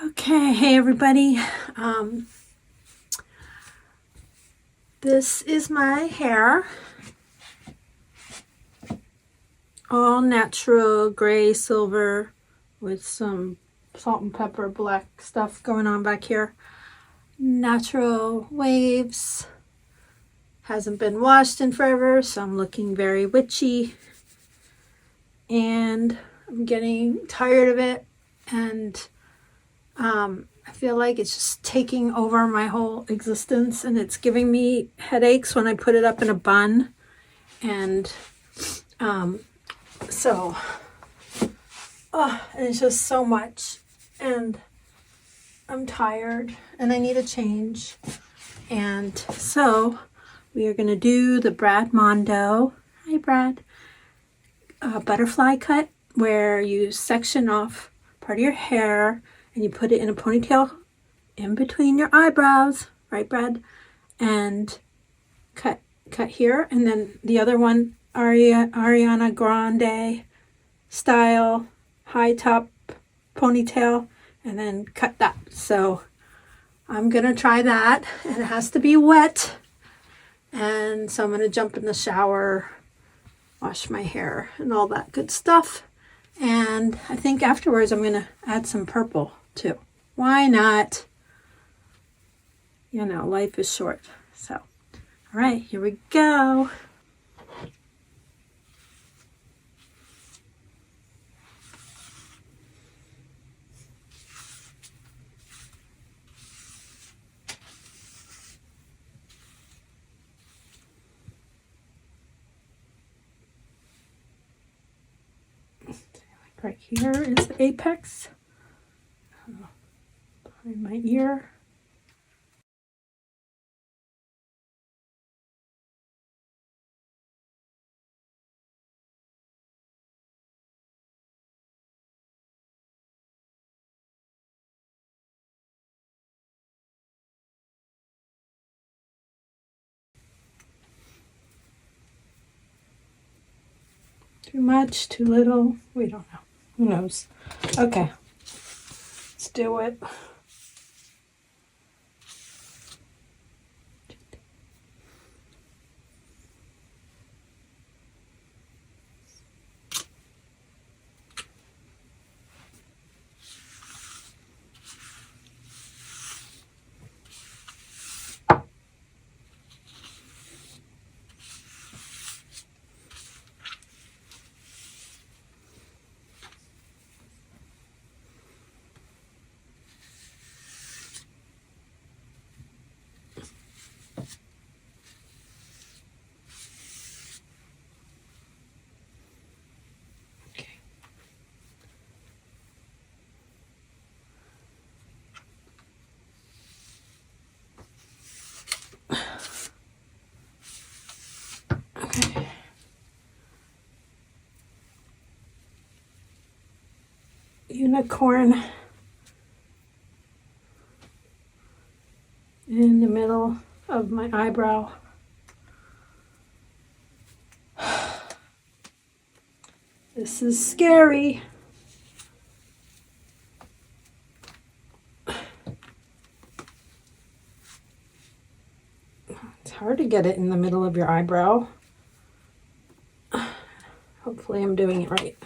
Okay, hey everybody. This is my hair. All natural gray silver with some salt and pepper black stuff going on back here. Natural waves. Hasn't been washed in forever, so I'm looking very witchy. And I'm getting tired of it, and I feel like it's just taking over my whole existence, and it's giving me headaches when I put it up in a bun. And so it's just so much, and I'm tired and I need a change. And so we are going to do the Mondo, hi Brad, butterfly cut, where you section off part of your hair and you put it in a ponytail in between your eyebrows, right Brad? And cut here, and then the other one, Ariana Grande style, high top ponytail, and then cut that. So I'm gonna try that, and it has to be wet. And so I'm gonna jump in the shower, wash my hair and all that good stuff. And I think afterwards I'm gonna add some purple too. Why not? You know, life is short. So, all right, here we go. Right here is the apex behind my ear. Too much, too little, we don't know. Who knows? Okay, let's do it. Okay. Unicorn in the middle of my eyebrow. This is scary. It's hard to get it in the middle of your eyebrow. Hopefully I'm doing it right.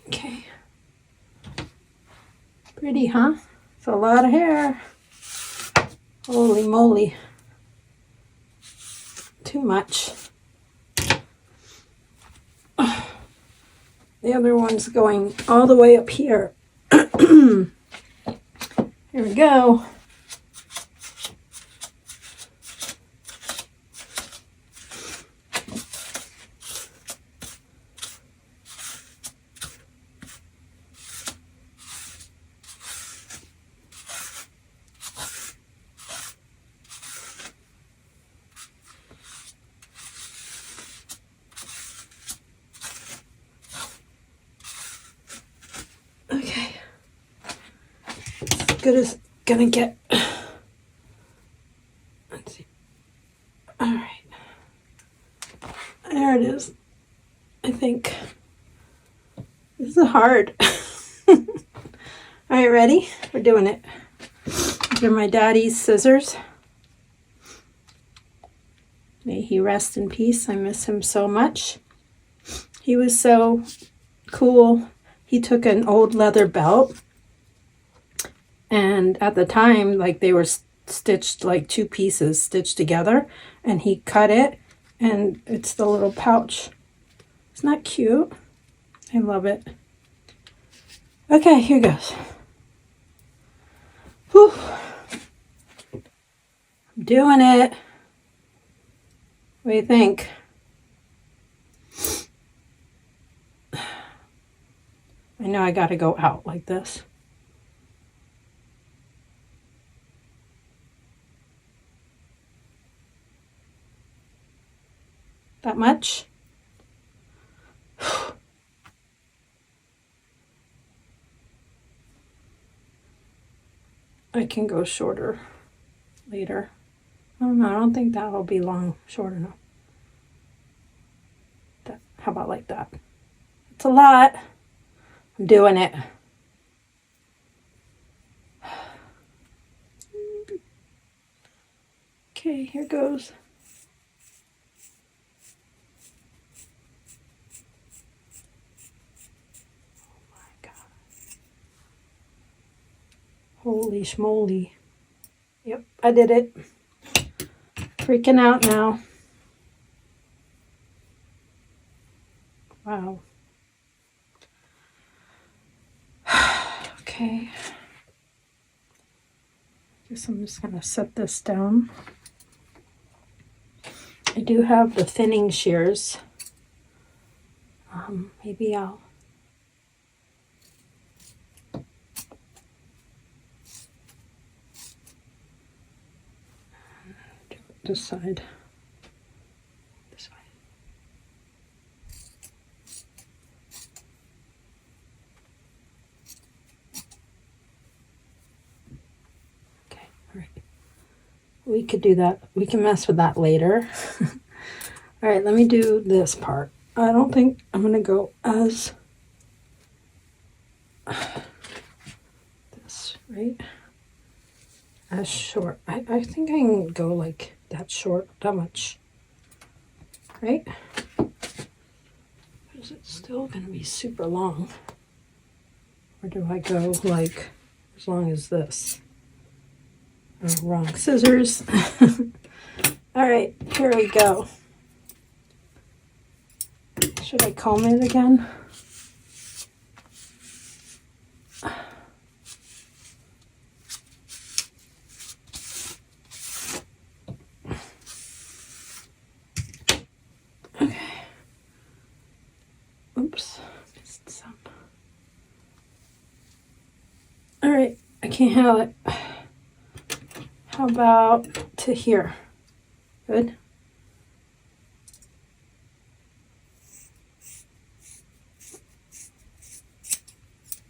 Okay. Pretty, huh? It's a lot of hair. Holy moly. Too much. The other one's going all the way up here. Here we go. Okay. As good as gonna get. Let's see. All right. There it is. I think. This is hard. All right, ready? We're doing it. These are my daddy's scissors. May he rest in peace. I miss him so much. He was so cool. He took an old leather belt, and at the time, like, they were stitched like two pieces stitched together, and he cut it, and it's the little pouch. Isn't that cute? I love it. Okay, here goes. Whew. I'm doing it. What do you think? I know I got to go out like this. That much? I can go shorter later. I don't know. I don't think that'll be long, short enough. How about like that? It's a lot. I'm doing it. Okay, here goes. Oh my God. Holy schmoly. Yep, I did it. Freaking out now. Wow. Okay. Guess I'm just going to set this down. I do have the thinning shears. Maybe I'll do it this side. This way. Okay, all right. We could do that. We can mess with that later. All right, let me do this part. I don't think I'm going to go as this, right? As short. I think I can go like that short, that much, right? Is it still going to be super long? Or do I go like as long as this? Oh, wrong scissors. All right, here we go. Should I comb it again? Okay. Oops, missed some. All right, I can't have it. How about to here? Good.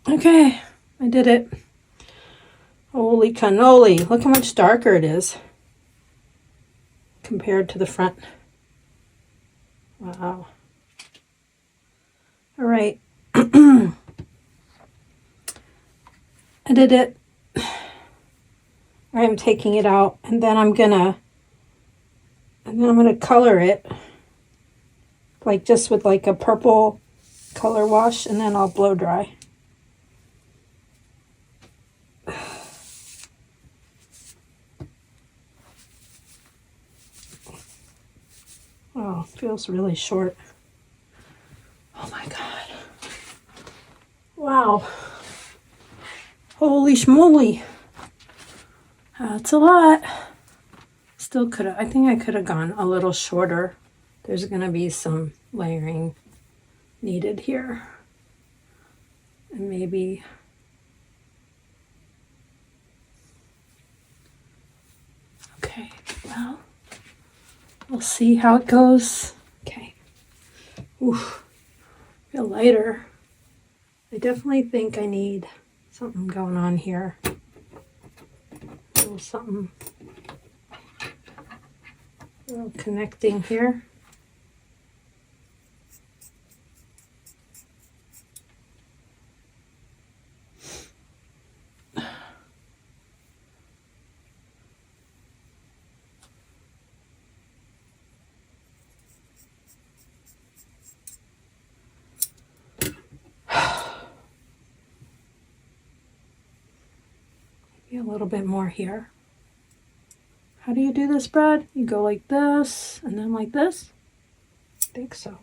Okay, I did it. Holy cannoli. Look how much darker it is compared to the front. Wow. All right. I did it. I'm taking it out, and then I'm gonna color it like just with like a purple color wash, and then I'll blow dry. Oh, feels really short. Oh my God. Wow. Holy schmoly. That's a lot. Still could have, I think I could have gone a little shorter. There's going to be some layering needed here. And maybe, okay, well, we'll see how it goes. Okay. Oof, feel lighter. I definitely think I need something going on here. A little something. A little connecting here. little bit more here. How do you do this, Brad? You go like this and then like this? I think so.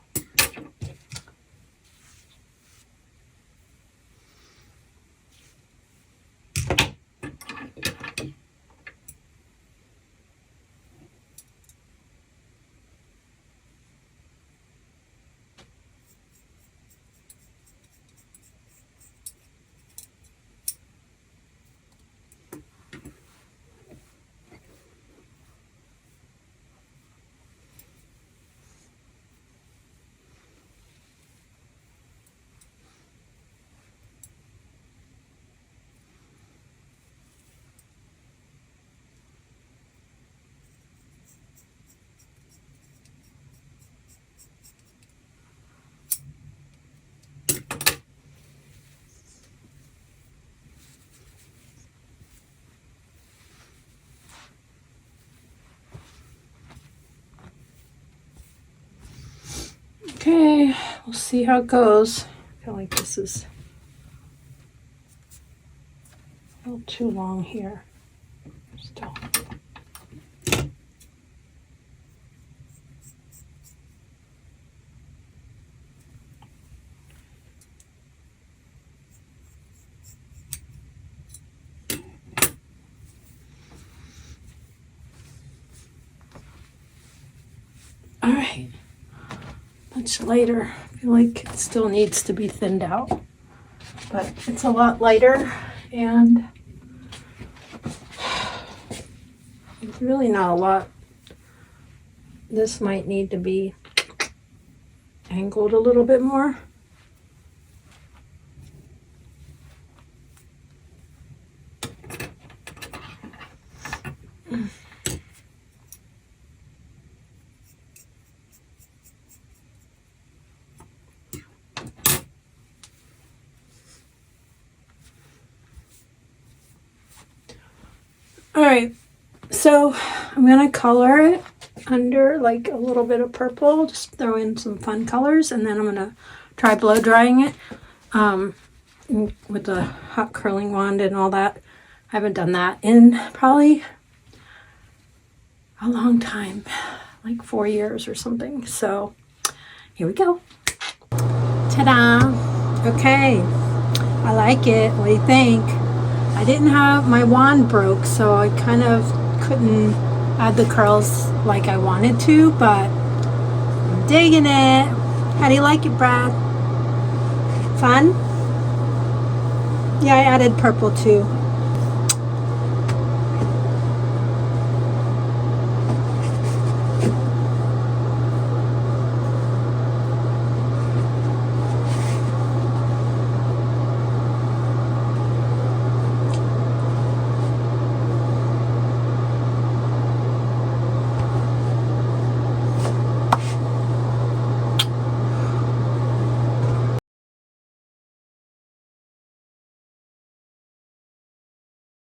Okay, we'll see how it goes. I feel like this is a little too long here. Still. All right. Much lighter. I feel like it still needs to be thinned out, but it's a lot lighter, and there's really not a lot. This might need to be angled a little bit more. All right, so I'm gonna color it under like a little bit of purple, just throw in some fun colors, and then I'm gonna try blow drying it with the hot curling wand and all that. I haven't done that in probably a long time, like 4 years or something. So here we go. Ta-da! Okay, I like it. What do you think? I didn't have, my wand broke, so I kind of couldn't add the curls like I wanted to, but I'm digging it. How do you like it, Brad? Fun? Yeah, I added purple too.